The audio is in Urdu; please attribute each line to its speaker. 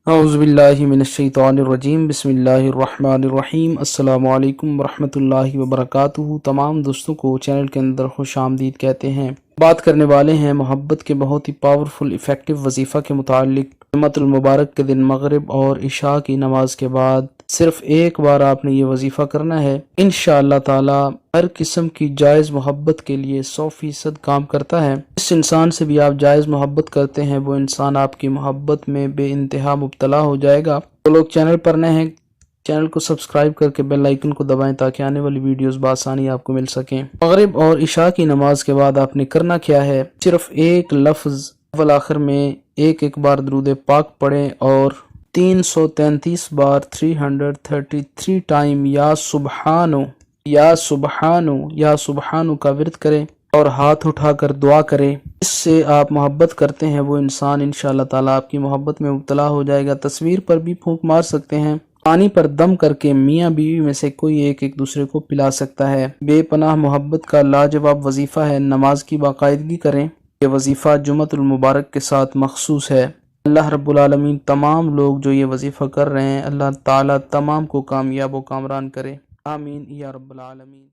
Speaker 1: اعوذ باللہ من الشیطان الرجیم، بسم اللہ الرحمن الرحیم۔ السلام علیکم ورحمۃ اللہ وبرکاتہ۔ تمام دوستوں کو چینل کے اندر خوش آمدید کہتے ہیں۔ بات کرنے والے ہیں محبت کے بہت ہی پاورفل ایفیکٹو وظیفہ کے متعلق۔ جمعۃ المبارک کے دن مغرب اور عشاء کی نماز کے بعد صرف ایک بار آپ نے یہ وظیفہ کرنا ہے۔ انشاءاللہ تعالی ہر قسم کی جائز محبت کے لیے 100% کام کرتا ہے۔ جس انسان سے بھی آپ جائز محبت کرتے ہیں وہ انسان آپ کی محبت میں بے انتہا مبتلا ہو جائے گا۔ تو لوگ چینل پر نئے ہیں، چینل کو سبسکرائب کر کے بیل آئیکن کو دبائیں تاکہ آنے والی ویڈیوز بآسانی آپ کو مل سکیں۔ مغرب اور عشاء کی نماز کے بعد آپ نے کرنا کیا ہے، صرف ایک لفظ اول آخر میں ایک بار درود پاک پڑھیں اور 333 بار 333 ٹائم یا سبحانو یا سبحانو یا سبحانو کا ورد کریں اور ہاتھ اٹھا کر دعا کریں۔ اس سے آپ محبت کرتے ہیں وہ انسان انشاءاللہ تعالی آپ کی محبت میں مبتلا ہو جائے گا۔ تصویر پر بھی پھونک مار سکتے ہیں، پانی پر دم کر کے میاں بیوی میں سے کوئی ایک دوسرے کو پلا سکتا ہے۔ بے پناہ محبت کا لاجواب وظیفہ ہے، نماز کی باقاعدگی کریں۔ یہ وظیفہ جمعۃ المبارک کے ساتھ مخصوص ہے۔ اللہ رب العالمین تمام لوگ جو یہ وظیفہ کر رہے ہیں، اللہ تعالی تمام کو کامیاب و کامران کرے، آمین یا رب العالمین۔